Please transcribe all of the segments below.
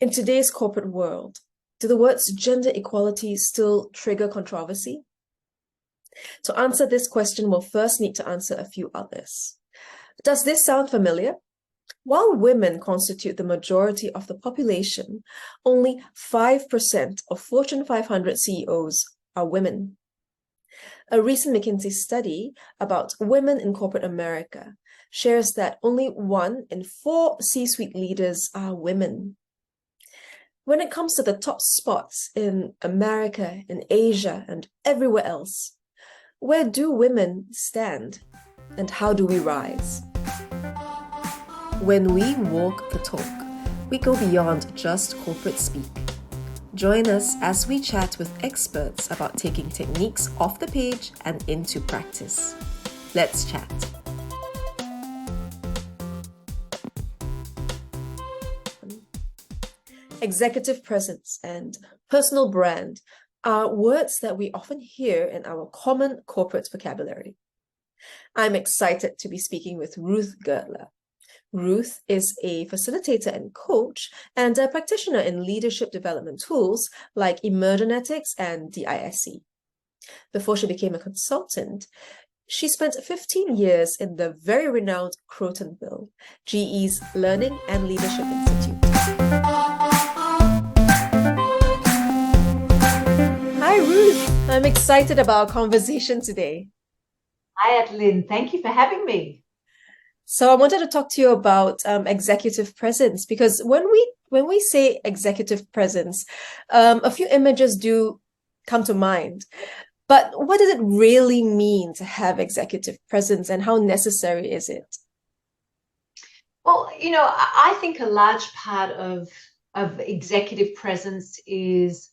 In today's corporate world, do the words gender equality still trigger controversy? To answer this question, we'll first need to answer a few others. Does this sound familiar? While women constitute the majority of the population, only 5% of Fortune 500 CEOs are women. A recent McKinsey study about women in corporate America shares that only 1 in 4 C-suite leaders are women. When it comes to the top spots in America, in Asia, and everywhere else, where do women stand, and how do we rise? When we walk the talk, we go beyond just corporate speak. Join us as we chat with experts about taking techniques off the page and into practice. Let's chat. Executive presence and personal brand are words that we often hear in our common corporate vocabulary. I'm excited to be speaking with Ruth Gertler. Ruth is a facilitator and coach and a practitioner in leadership development tools like Emergenetics and DISC. Before she became a consultant, she spent 15 years in the very renowned Crotonville, GE's Learning and Leadership Institute. Hi, Ruth. I'm excited about our conversation today. Hi, Adeline. Thank you for having me. So I wanted to talk to you about executive presence, because when we say executive presence, a few images do come to mind. But what does it really mean to have executive presence, and how necessary is it? Well, I think a large part of executive presence is,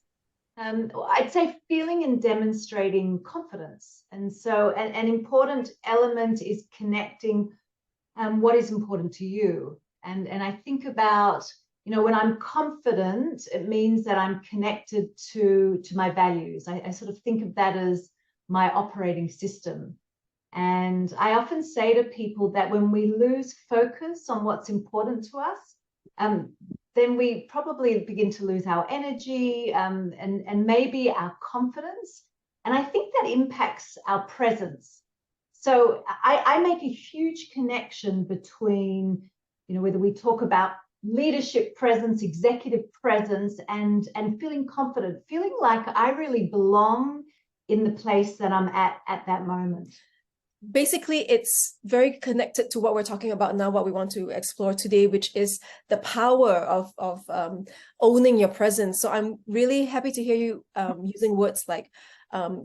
I'd say, feeling and demonstrating confidence. And so an important element is connecting what is important to you. And I think about, when I'm confident, it means that I'm connected to my values. I sort of think of that as my operating system. And I often say to people that when we lose focus on what's important to us, then we probably begin to lose our energy, and maybe our confidence. And I think that impacts our presence. So I make a huge connection between, whether we talk about leadership presence, executive presence, and feeling confident, feeling like I really belong in the place that I'm at that moment. Basically, it's very connected to what we're talking about now, what we want to explore today, which is the power of owning your presence. So I'm really happy to hear you using words like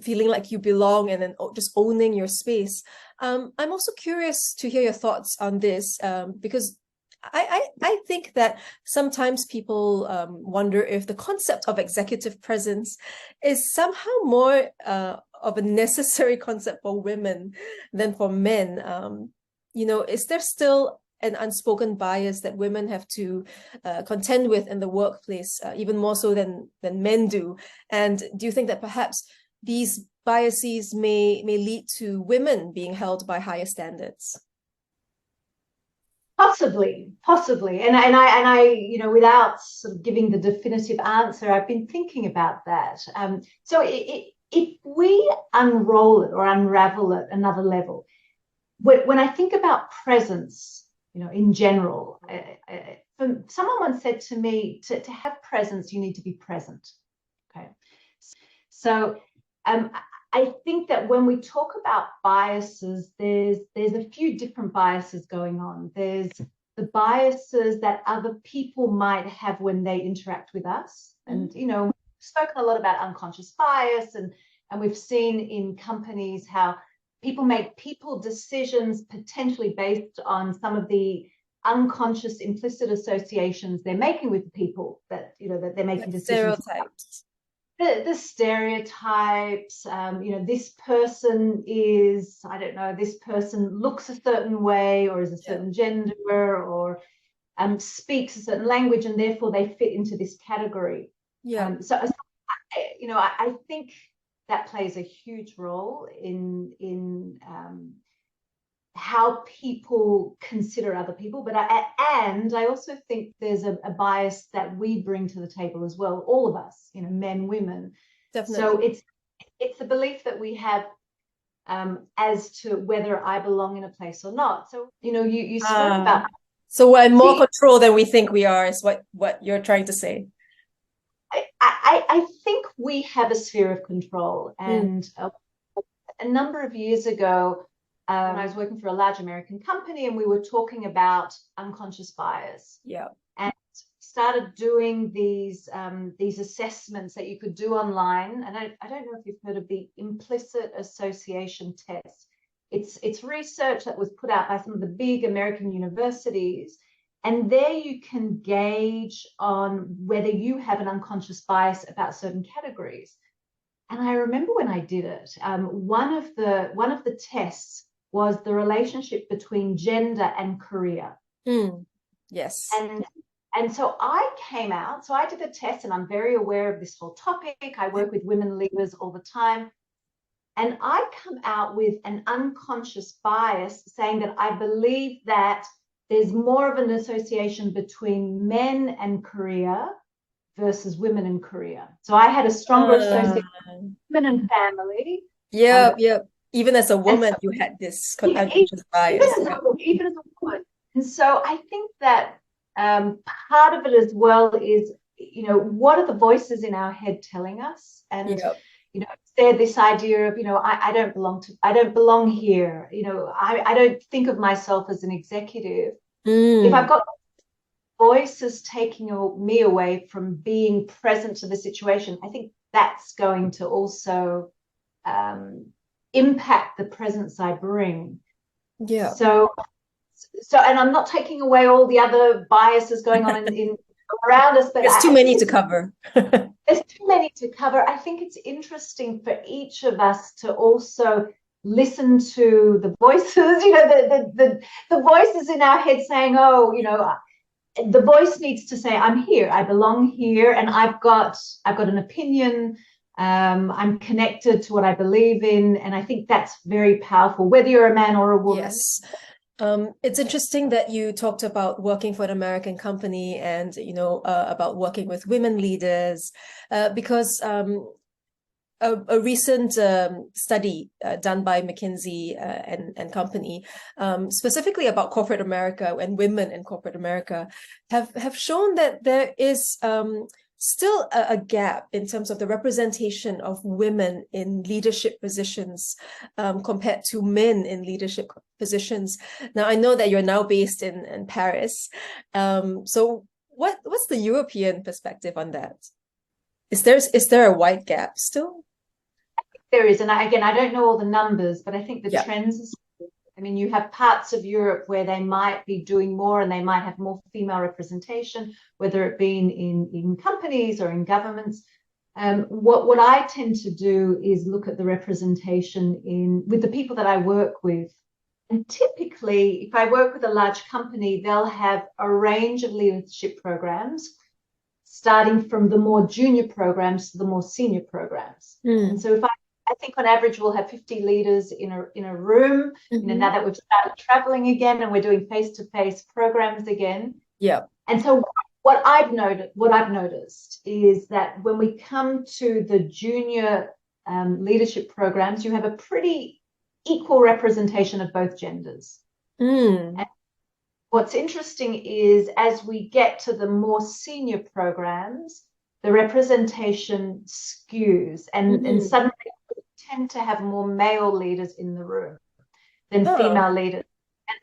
feeling like you belong, and then just owning your space. I'm also curious to hear your thoughts on this, because I think that sometimes people wonder if the concept of executive presence is somehow more of a necessary concept for women than for men. Is there still an unspoken bias that women have to contend with in the workplace, even more so than men do? And do you think that perhaps these biases may lead to women being held by higher standards? Possibly. And I, without sort of giving the definitive answer, I've been thinking about that. So if we unroll it or unravel it another level, when I think about presence, in general, someone once said to me, to have presence, you need to be present. Okay. So I think that when we talk about biases, there's a few different biases going on. There's the biases that other people might have when they interact with us. And, we've spoken a lot about unconscious bias, and we've seen in companies how people make decisions potentially based on some of the unconscious implicit associations they're making with the people that, that they're making Like decisions. stereotypes. The stereotypes, this person is, I don't know, this person looks a certain way, or is a certain gender, or speaks a certain language, and therefore they fit into this category. Yeah. I think that plays a huge role in how people consider other people, but I also think there's a bias that we bring to the table as well, all of us, men, women. Definitely. So it's the belief that we have as to whether I belong in a place or not. So you spoke about. So we're in more control than we think we are, is what you're trying to say. I think we have a sphere of control, and a number of years ago, I was working for a large American company, and we were talking about unconscious bias. Yeah. And started doing these assessments that you could do online. And I don't know if you've heard of the implicit association test. It's research that was put out by some of the big American universities. And there you can gauge on whether you have an unconscious bias about certain categories. And I remember when I did it, one of the tests was the relationship between gender and career. Yes. And so I came out, so I did the test, and I'm very aware of this whole topic. I work with women leaders all the time. And I come out with an unconscious bias saying that I believe that there's more of an association between men and career versus women and career. So I had a stronger association with women and family. Yeah. Even as a woman, you had this unconscious bias. Even as a woman. And so I think that part of it as well is, what are the voices in our head telling us? And there this idea of, I don't belong here. I don't think of myself as an executive. If I've got voices taking me away from being present to the situation, I think that's going to also impact the presence I bring. Yeah. So, and I'm not taking away all the other biases going on in around us, but there's too many to cover. There's too many to cover. I think it's interesting for each of us to also listen to the voices, the voices in our head saying, the voice needs to say, I'm here, I belong here, and I've got an opinion. I'm connected to what I believe in, and I think that's very powerful, whether you're a man or a woman. Yes. It's interesting that you talked about working for an American company and, about working with women leaders, because a recent study done by McKinsey and company, specifically about corporate America and women in corporate America, have shown that there is still a gap in terms of the representation of women in leadership positions compared to men in leadership positions. Now, I know that you're now based in Paris. So what's the European perspective on that? Is there a wide gap still? There is. And I don't know all the numbers, but I think the trends, you have parts of Europe where they might be doing more and they might have more female representation, whether it be in companies or in governments. What I tend to do is look at the representation with the people that I work with. And typically, if I work with a large company, they'll have a range of leadership programs, starting from the more junior programs to the more senior programs. And so if I think on average we'll have 50 leaders in a room. Now that we've started traveling again and we're doing face-to-face programs again. Yeah. And so what I've noticed is that when we come to the junior leadership programs, you have a pretty equal representation of both genders. And what's interesting is as we get to the more senior programs, the representation skews and suddenly tend to have more male leaders in the room than female leaders.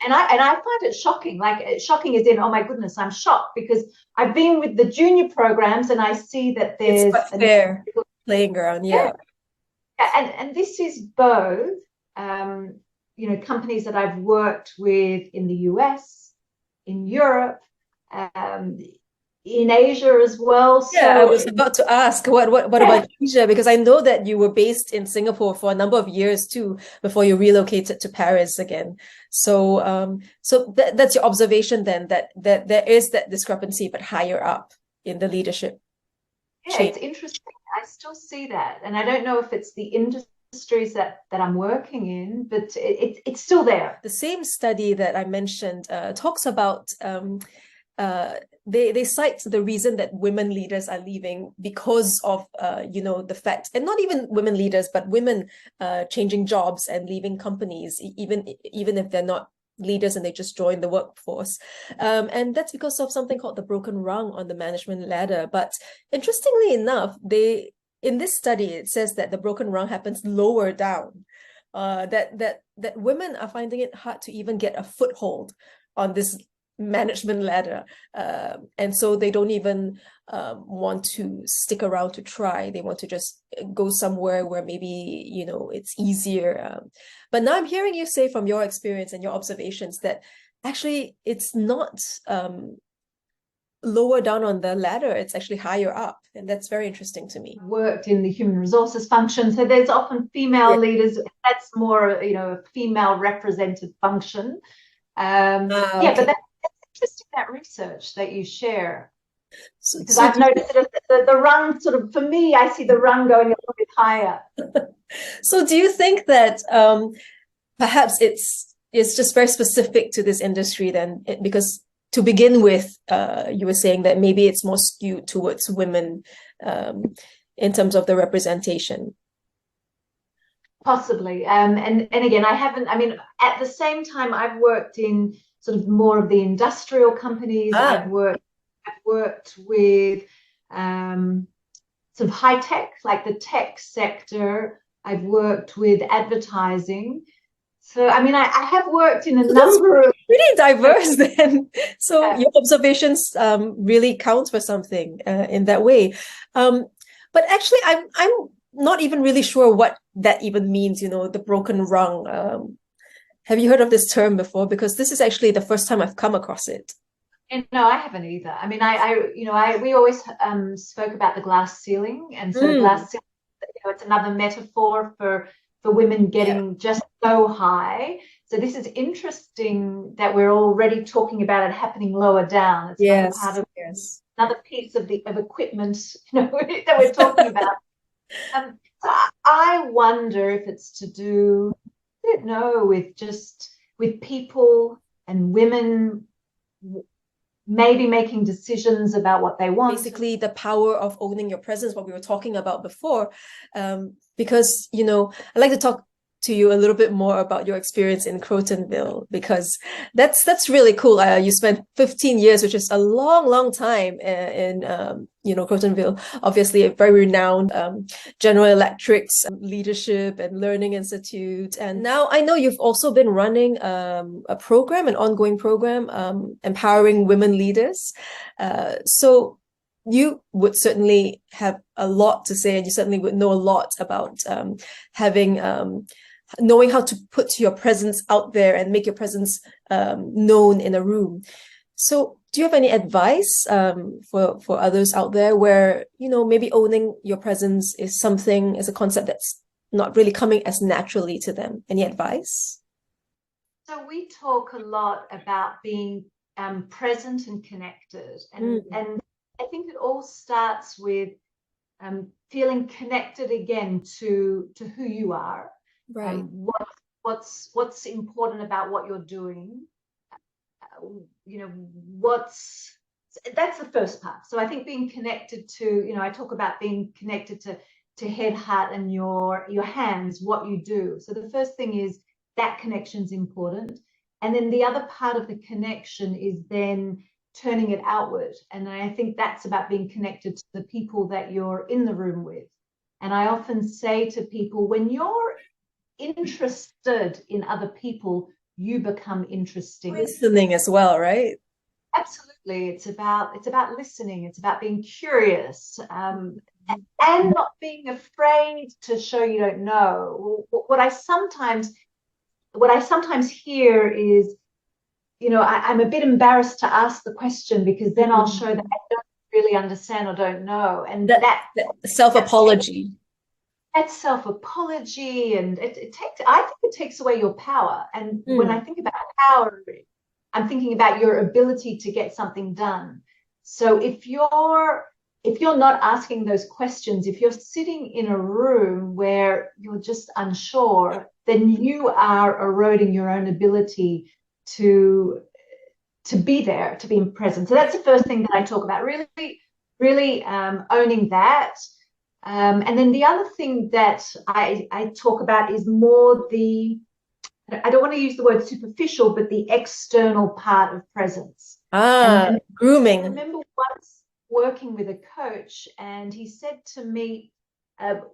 And I find it shocking. Like, shocking as in, oh my goodness, I'm shocked, because I've been with the junior programs and I see that there's a fair playing ground. Yeah. And this is both companies that I've worked with in the US, in Europe, in Asia as well. Yeah, so I was about to ask, what about Asia? Because I know that you were based in Singapore for a number of years too, before you relocated to Paris again. So, that's your observation then, that there is that discrepancy, but higher up in the leadership. Yeah, it's interesting. I still see that, and I don't know if it's the industry industries that I'm working in, but it's still there. The same study that I mentioned talks about they cite the reason that women leaders are leaving because of the fact, and not even women leaders, but women changing jobs and leaving companies, even if they're not leaders and they just join the workforce. And that's because of something called the broken rung on the management ladder. But interestingly enough, in this study, it says that the broken rung happens lower down. That women are finding it hard to even get a foothold on this management ladder, and so they don't even want to stick around to try. They want to just go somewhere where maybe it's easier. But now I'm hearing you say from your experience and your observations that actually it's not lower down on the ladder, it's actually higher up, and that's very interesting to me. Worked in the human resources function, so there's often female leaders. That's more a female represented function. Okay. But that's interesting, that research that you share, because I've noticed that the rung sort of, for me, I see the rung going a little bit higher. So do you think that perhaps it's just very specific to this industry then, because to begin with, you were saying that maybe it's more skewed towards women in terms of the representation? Possibly. And again, at the same time, I've worked in sort of more of the industrial companies. I've worked with sort of high tech, like the tech sector. I've worked with advertising. So, I have worked in a number of... Pretty diverse then. So your observations really count for something in that way. But actually, I'm not even really sure what that even means, the broken rung. Have you heard of this term before? Because this is actually the first time I've come across it. No, I haven't either. We always spoke about the glass ceiling, and so the glass ceiling, it's another metaphor for women getting just so high. So this is interesting that we're already talking about it happening lower down. It's another part of another piece of equipment that we're talking about. So I wonder if it's to do, I don't know, with people and women maybe making decisions about what they want. Basically, the power of owning your presence, what we were talking about before. Because, I'd like to talk to you a little bit more about your experience in Crotonville, because that's really cool. You spent 15 years, which is a long time in Crotonville, obviously a very renowned General Electric's leadership and learning institute. And now I know you've also been running an ongoing program, empowering women leaders. So you would certainly have a lot to say, and you certainly would know a lot about knowing how to put your presence out there and make your presence known in a room. So do you have any advice for others out there where, maybe owning your presence is a concept that's not really coming as naturally to them? Any advice? So we talk a lot about being present and connected. And I think it all starts with feeling connected again to who you are. Right. What's important about what you're doing? That's the first part. So I think being connected to, I talk about being connected to head, heart, and your hands, what you do. So the first thing is that connection's important, and then the other part of the connection is then turning it outward. And I think that's about being connected to the people that you're in the room with. And I often say to people, when you're interested in other people, you become interesting. Listening as well, right? Absolutely. It's about listening. It's about being curious, and not being afraid to show you don't know. What I sometimes hear is, I'm a bit embarrassed to ask the question, because then I'll show that I don't really understand or don't know. And that self-apology. That's self-apology, and I think it takes away your power. And when I think about power, I'm thinking about your ability to get something done. So if you're if you're not asking those questions, if you're sitting in a room where you're just unsure, then you are eroding your own ability to be there, to be present. So that's the first thing that I talk about, really owning that. And then the other thing that I talk about is more I don't want to use the word superficial, but the external part of presence. And Grooming. I remember once working with a coach, and he said to me,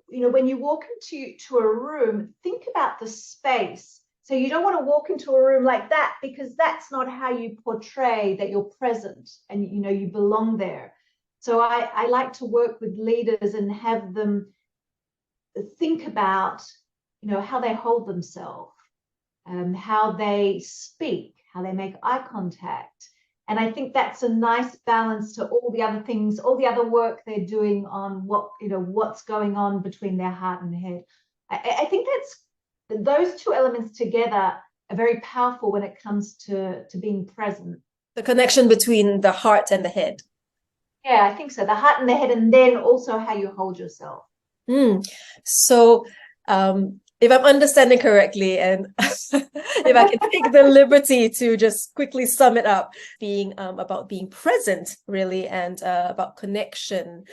when you walk into a room, think about the space. So you don't want to walk into a room like that, because that's not how you portray that you're present and you belong there. So I like to work with leaders and have them think about how they hold themselves, how they speak, how they make eye contact. And I think that's a nice balance to all the other things, all the other work they're doing on what's going on between their heart and head. I think those two elements together are very powerful when it comes to being present. The connection between the heart and the head. Yeah, I think so. The heart and the head, and then also how you hold yourself. So if I'm understanding correctly, and if I can take the liberty to just quickly sum it up, being about being present, really, and about connection,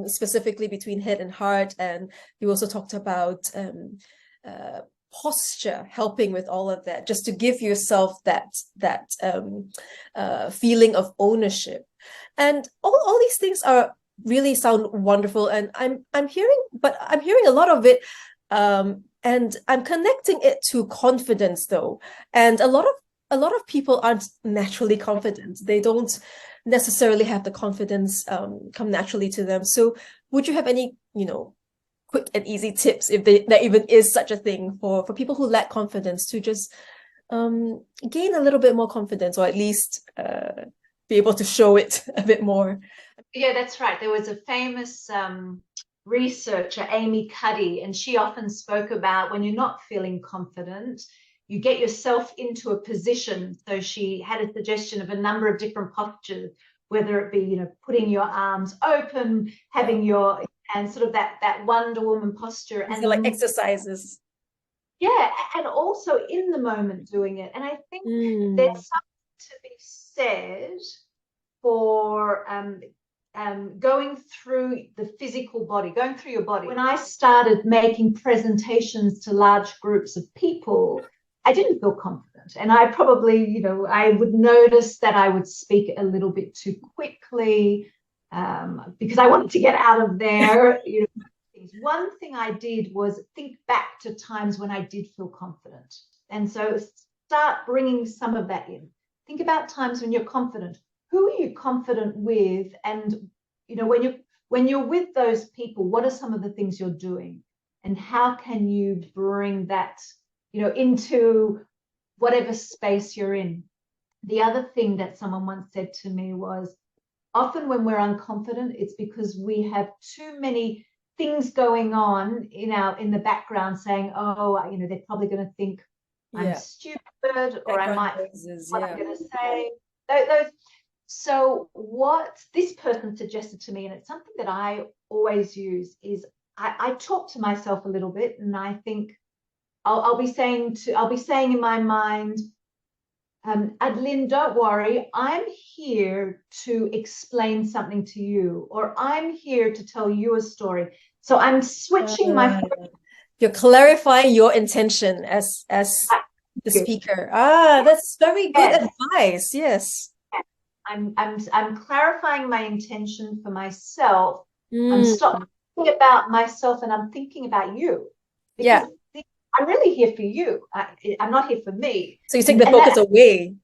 specifically between head and heart. And you also talked about posture, helping with all of that, just to give yourself that feeling of ownership. And all these things really sound wonderful, and I'm hearing a lot of it, and I'm connecting it to confidence, though. And a lot of people aren't naturally confident. They don't necessarily have the confidence come naturally to them. So would you have any quick and easy tips, if there even is such a thing, for people who lack confidence, to just gain a little bit more confidence, or at least be able to show it a bit more? Yeah, that's right. There was a famous researcher, Amy Cuddy, and she often spoke about when you're not feeling confident, you get yourself into a position. So she had a suggestion of a number of different postures, whether it be, putting your arms open, having your, and sort of that Wonder Woman posture. And like exercises. Yeah, and also in the moment doing it. And I think there's something to be said for going through the physical body, going through your body. When I started making presentations to large groups of people, I didn't feel confident. And I probably, I would notice that I would speak a little bit too quickly because I wanted to get out of there. One thing I did was think back to times when I did feel confident. And so start bringing some of that in. Think about times when you're confident. Who are you confident with? And, when you're with those people, what are some of the things you're doing? And how can you bring that, into whatever space you're in? The other thing that someone once said to me was, often when we're unconfident, it's because we have too many things going on in the background saying, oh, they're probably going to think I'm stupid, or I might what I'm going to say. Those. So what this person suggested to me, and it's something that I always use, is I talk to myself a little bit, and I think I'll be saying in my mind, Adeline, don't worry, I'm here to explain something to you, or I'm here to tell you a story. So I'm switching my. You're clarifying your intention as the speaker. That's very good advice. Yes. I'm clarifying my intention for myself. I'm stopping about myself, and I'm thinking about you. Because I'm really here for you. I'm not here for me. So you take the focus away.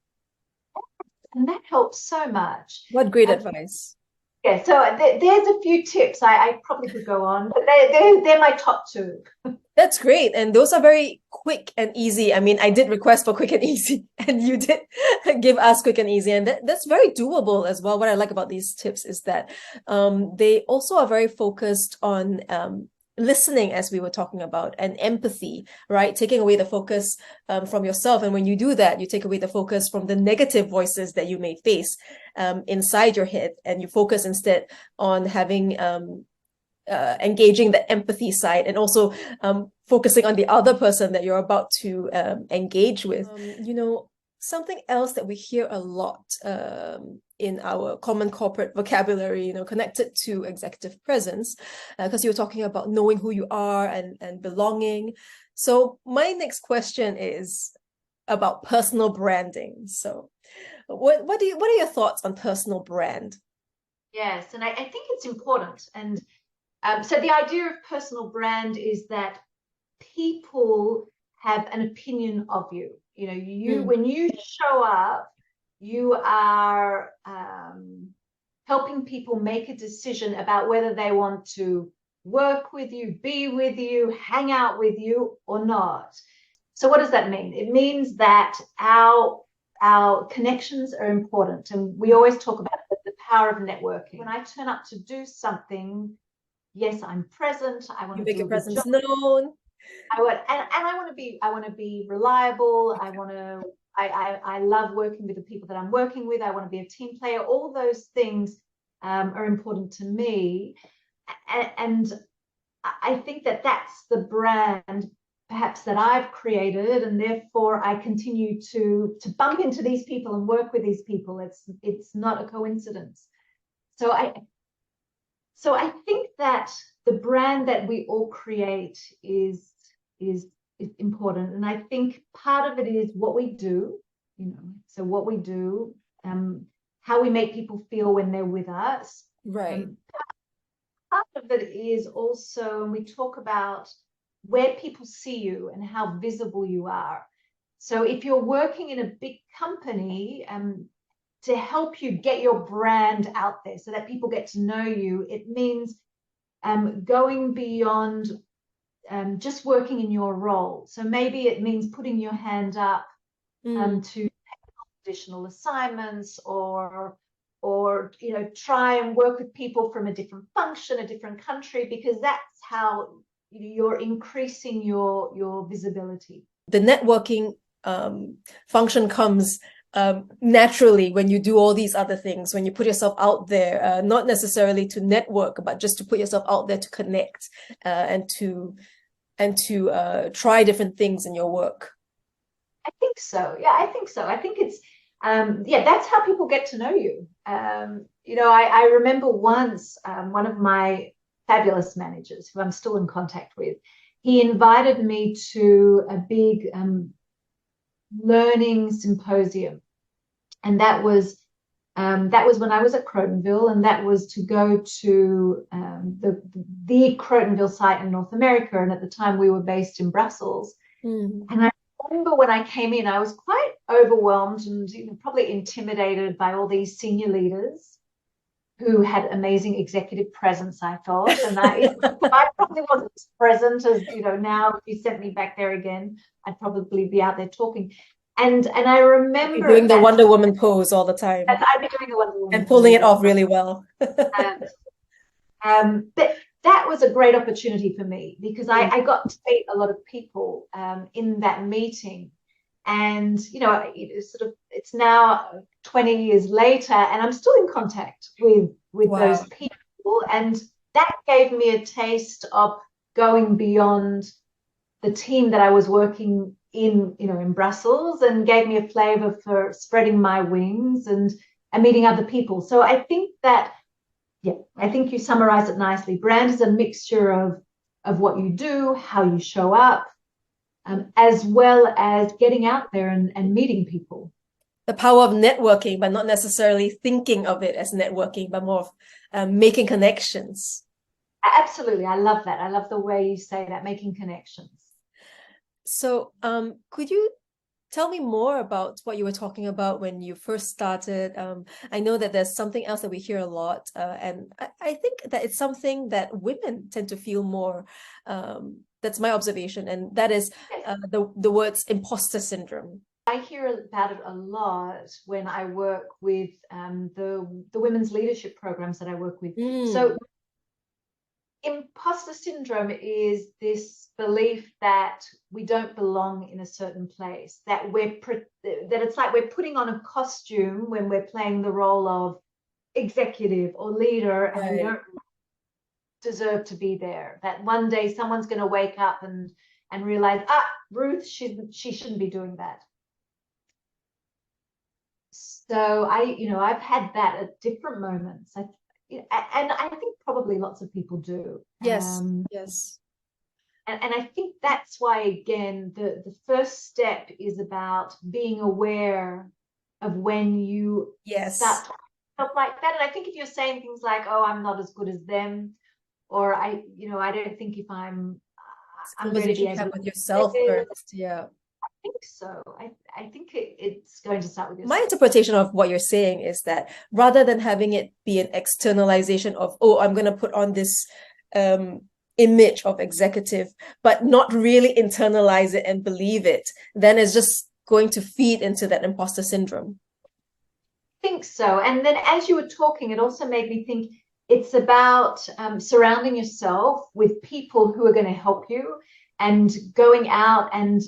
And that helps so much. What great advice. Yeah, so there's a few tips. I probably could go on, but they're my top two. That's great. And those are very quick and easy. I mean, I did request for quick and easy, and you did give us quick and easy. And that's very doable as well. What I like about these tips is that they also are very focused on listening, as we were talking about, and empathy, right? Taking away the focus from yourself. And when you do that, you take away the focus from the negative voices that you may face inside your head, and you focus instead on having engaging the empathy side, and also focusing on the other person that you're about to engage with. Something else that we hear a lot in our common corporate vocabulary, connected to executive presence, because you're talking about knowing who you are and belonging. So my next question is about personal branding. So what are your thoughts on personal brand? Yes, and I think it's important. And so the idea of personal brand is that people have an opinion of you. When you show up, you are helping people make a decision about whether they want to work with you, be with you, hang out with you, or not. So what does that mean? It means that our connections are important, and we always talk about the power of networking. When I turn up to do something, yes, I'm present. I want to make do your a good presence job. known. I want to be reliable. I love working with the people that I'm working with. I want to be a team player. All those things are important to me, and I think that that's the brand perhaps that I've created, and therefore I continue to bump into these people and work with these people. It's not a coincidence. So I think that the brand that we all create is important, and I think part of it is what we do. So what we do, how we make people feel when they're with us. Right. Part of it is also, and we talk about where people see you and how visible you are. So if you're working in a big company, to help you get your brand out there so that people get to know you, it means going beyond just working in your role. So maybe it means putting your hand up to additional assignments, or try and work with people from a different function, a different country, because that's how you're increasing your visibility. The networking function comes naturally when you do all these other things, when you put yourself out there, not necessarily to network, but just to put yourself out there to connect and to try different things in your work. I think so. Yeah, I think so. I think it's that's how people get to know you. I remember once one of my fabulous managers, who I'm still in contact with, he invited me to a big learning symposium, and that was when I was at Crotonville, and that was to go to the Crotonville site in North America, and at the time we were based in Brussels. And I remember when I came in, I was quite overwhelmed and probably intimidated by all these senior leaders who had amazing executive presence, I thought. And I probably wasn't as present as, now if you sent me back there again, I'd probably be out there talking. And I remember doing the Wonder Woman pose all the time. I'd be doing the Wonder Woman and pulling it off really well. But that was a great opportunity for me, because I got to meet a lot of people in that meeting. And it's now 20 years later, and I'm still in contact with wow. those people, and that gave me a taste of going beyond the team that I was working in Brussels, and gave me a flavor for spreading my wings and meeting other people. So I think that, I think you summarize it nicely. Brand is a mixture of what you do, how you show up, as well as getting out there and meeting people. The power of networking, but not necessarily thinking of it as networking, but more of making connections. Absolutely. I love that. I love the way you say that, making connections. So could you tell me more about what you were talking about when you first started? I know that there's something else that we hear a lot, and I think that it's something that women tend to feel more. That's my observation, and that is the words imposter syndrome. I hear about it a lot when I work with the women's leadership programs that I work with. So imposter syndrome is this belief that we don't belong in a certain place, that it's like we're putting on a costume when we're playing the role of executive or leader, and we don't deserve to be there. That one day someone's going to wake up and realize, Ruth, she shouldn't be doing that. So I've had that at different moments. And I think probably lots of people do. Yes, yes. And I think that's why, again, the first step is about being aware of when you start talking stuff like that. And I think if you're saying things like, oh, I'm not as good as them, or I don't think if I'm ready to have with yourself first. Yeah. I think so. I think it's going to start with yourself. My interpretation of what you're saying is that rather than having it be an externalization of, oh, I'm going to put on this image of executive, but not really internalize it and believe it, then it's just going to feed into that imposter syndrome. I think so. And then as you were talking, it also made me think it's about surrounding yourself with people who are going to help you, and going out and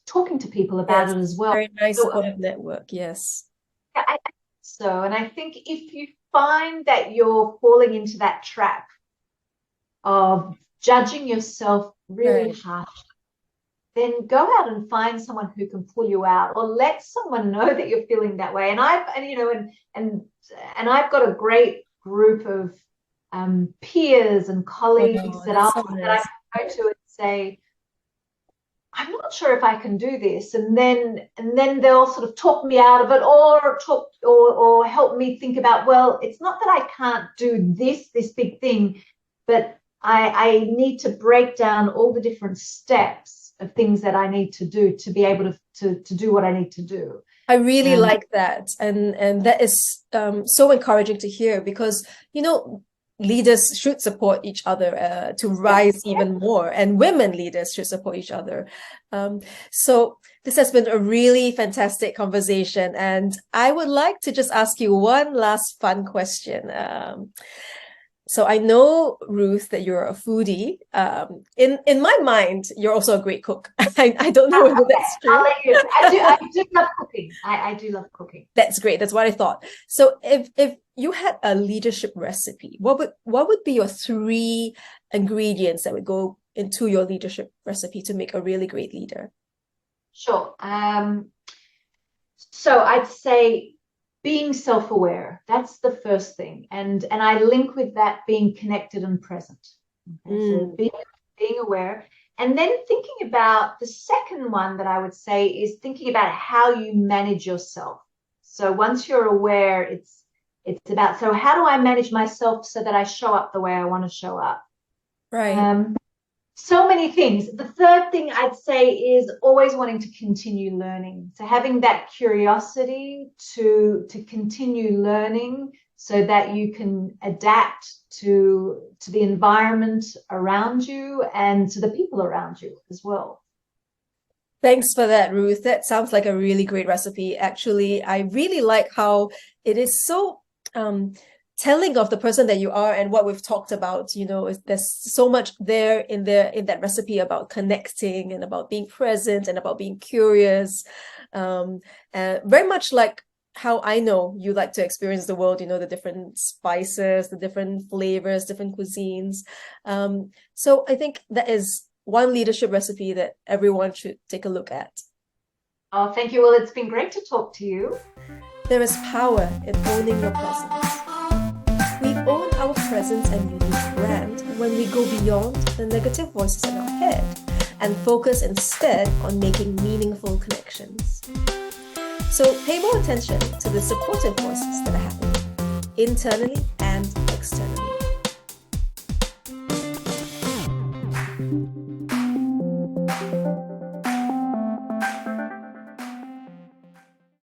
talking to people about it as well. Very nice supportive network. Yes. And I think if you find that you're falling into that trap of judging yourself really harshly, then go out and find someone who can pull you out, or let someone know that you're feeling that way. And I've got a great group of peers and colleagues that I can go to and say, I'm not sure if I can do this, and then they'll sort of talk me out of it, or help me think about, well, it's not that I can't do this big thing, but I need to break down all the different steps of things that I need to do to be able to do what I need to do. I really like that, and that is so encouraging to hear, because leaders should support each other to rise even more, and women leaders should support each other. So this has been a really fantastic conversation, and I would like to just ask you one last fun question. So I know, Ruth, that you're a foodie. In my mind, you're also a great cook. I don't know whether that's true. I'll let you. I do love cooking. I do love cooking. That's great. That's what I thought. So if you had a leadership recipe, what would be your 3 ingredients that would go into your leadership recipe to make a really great leader? Sure. So I'd say being self-aware. That's the first thing, and I link with that being connected and present. Okay? So being aware, and then thinking about the second one that I would say is thinking about how you manage yourself. So once you're aware, it's about, so how do I manage myself so that I show up the way I want to show up? Right. So many things. The third thing I'd say is always wanting to continue learning. So having that curiosity to continue learning so that you can adapt to the environment around you and to the people around you as well. Thanks for that, Ruth. That sounds like a really great recipe. Actually, I really like how it is so telling of the person that you are and what we've talked about. There's so much there in that recipe about connecting and about being present and about being curious. Very much like how I know you like to experience the world, the different spices, the different flavors, different cuisines. So I think that is one leadership recipe that everyone should take a look at. Oh, thank you. Well, it's been great to talk to you. There is power in owning your presence. We own our presence and unique brand when we go beyond the negative voices in our head and focus instead on making meaningful connections. So pay more attention to the supportive voices that are happening internally and externally.